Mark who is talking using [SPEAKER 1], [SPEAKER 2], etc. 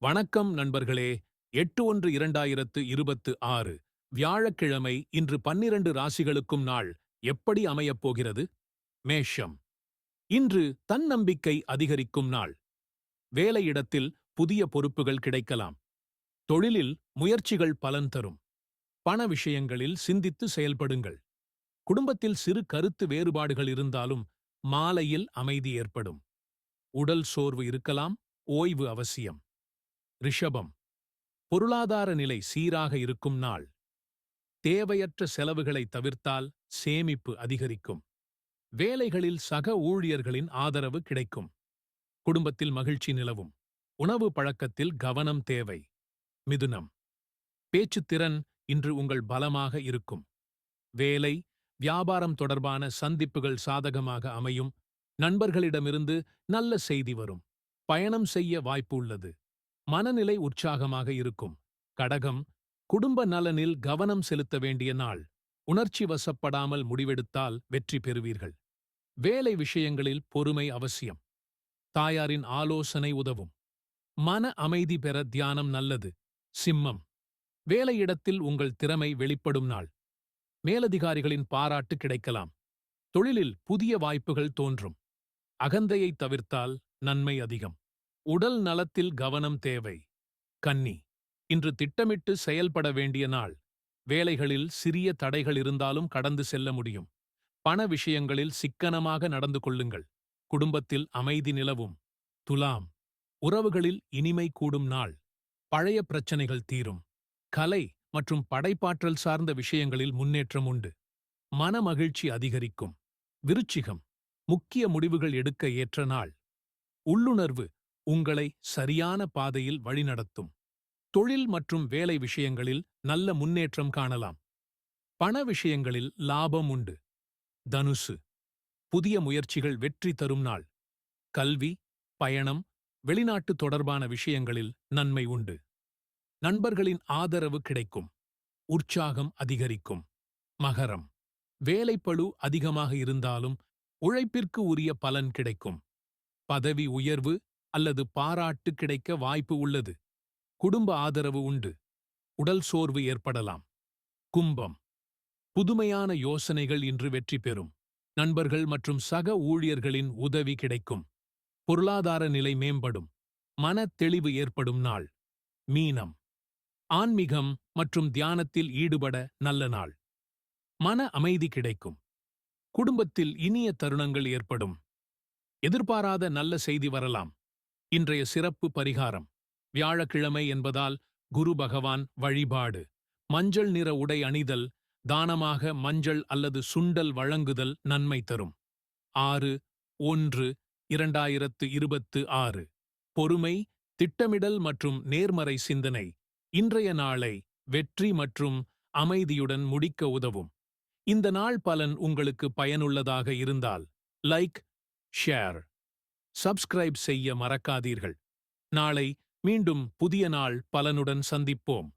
[SPEAKER 1] வணக்கம் நண்பர்களே. 8/1/2026 வியாழக்கிழமை. இன்று 12 ராசிகளுக்கும் நாள் எப்படி அமையப் போகிறது? மேஷம். இன்று தன்னம்பிக்கை அதிகரிக்கும் நாள். வேலையிடத்தில் புதிய பொறுப்புகள் கிடைக்கலாம். தொழிலில் முயற்சிகள் பலன் தரும். பண விஷயங்களில் சிந்தித்து செயல்படுங்கள். குடும்பத்தில் சிறு கருத்து வேறுபாடுகள் இருந்தாலும் மாலையில் அமைதி ஏற்படும். உடல் சோர்வு இருக்கலாம், ஓய்வு அவசியம். ரிஷபம். பொருளாதார நிலை சீராக இருக்கும் நாள். தேவையற்ற செலவுகளை தவிர்த்தால் சேமிப்பு அதிகரிக்கும். வேலைகளில் சக ஊழியர்களின் ஆதரவு கிடைக்கும். குடும்பத்தில் மகிழ்ச்சி நிலவும். உணவு பழக்கத்தில் கவனம் தேவை. மிதுனம். பேச்சுத்திறன் இன்று உங்கள் பலமாக இருக்கும். வேலை, வியாபாரம் தொடர்பான சந்திப்புகள் சாதகமாக அமையும். நண்பர்களிடமிருந்து நல்ல செய்தி வரும். பயணம் செய்ய வாய்ப்பு உள்ளது. மனநிலை உற்சாகமாக இருக்கும். கடகம். குடும்ப நலனில் கவனம் செலுத்த வேண்டிய நாள். உணர்ச்சி வசப்படாமல் முடிவெடுத்தால் வெற்றி பெறுவீர்கள். வேலை விஷயங்களில் பொறுமை அவசியம். தாயாரின் ஆலோசனை உதவும். மன அமைதி பெற தியானம் நல்லது. சிம்மம். வேலையிடத்தில் உங்கள் திறமை வெளிப்படும் நாள். மேலதிகாரிகளின் பாராட்டு கிடைக்கலாம். தொழிலில் புதிய வாய்ப்புகள் தோன்றும். அகந்தையை தவிர்த்தால் நன்மை அதிகம். உடல் நலத்தில் கவனம் தேவை. கன்னி. இன்று திட்டமிட்டு செயல்பட வேண்டிய நாள். வேலைகளில் சிறிய தடைகள் இருந்தாலும் கடந்து செல்ல முடியும். பண விஷயங்களில் சிக்கனமாக நடந்து கொள்ளுங்கள். குடும்பத்தில் அமைதி நிலவும். துலாம். உறவுகளில் இனிமை கூடும் நாள். பழைய பிரச்சனைகள் தீரும். கலை மற்றும் படைப்பாற்றல் சார்ந்த விஷயங்களில் முன்னேற்றம் உண்டு. மனமகிழ்ச்சி அதிகரிக்கும். விருச்சிகம். முக்கிய முடிவுகள் எடுக்க ஏற்ற நாள். உள்ளுணர்வு உங்களை சரியான பாதையில் வழிநடத்தும். தொழில் மற்றும் வேலை விஷயங்களில் நல்ல முன்னேற்றம் காணலாம். பண விஷயங்களில் லாபம் உண்டு. தனுசு. புதிய முயற்சிகள் வெற்றி தரும் நாள். கல்வி, பயணம், வெளிநாட்டு தொடர்பான விஷயங்களில் நன்மை உண்டு. நண்பர்களின் ஆதரவு கிடைக்கும். உற்சாகம் அதிகரிக்கும். மகரம். வேலைப்பளு அதிகமாக இருந்தாலும் உழைப்பிற்கு உரிய பலன் கிடைக்கும். பதவி உயர்வு அல்லது பாராட்டு கிடைக்க வாய்ப்பு உள்ளது. குடும்ப ஆதரவு உண்டு. உடல் சோர்வு ஏற்படலாம். கும்பம். புதுமையான யோசனைகள் இன்று வெற்றி பெறும். நண்பர்கள் மற்றும் சக ஊழியர்களின் உதவி கிடைக்கும். பொருளாதார நிலை மேம்படும். மன தெளிவு ஏற்படும் நாள். மீனம். ஆன்மீகம் மற்றும் தியானத்தில் ஈடுபட நல்ல நாள். மன அமைதி கிடைக்கும். குடும்பத்தில் இனிய தருணங்கள் ஏற்படும். எதிர்பாராத நல்ல செய்தி வரலாம். இன்றைய சிறப்பு பரிகாரம். வியாழக்கிழமை என்பதால் குரு பகவான் வழிபாடு. மஞ்சள் நிற உடை அணிதல், தானமாக மஞ்சள் அல்லது சுண்டல் வழங்குதல் நன்மை தரும். 6/1/2026. பொறுமை, திட்டமிடல் மற்றும் நேர்மறை சிந்தனை இன்றைய நாளை வெற்றி மற்றும் அமைதியுடன் முடிக்க உதவும். இந்த நாள் பலன் உங்களுக்கு பயனுள்ளதாக இருந்தால் லைக், ஷேர், சப்ஸ்கிரைப் செய்ய மறக்காதீர்கள். நாளை மீண்டும் புதிய நாள் பலனுடன் சந்திப்போம்.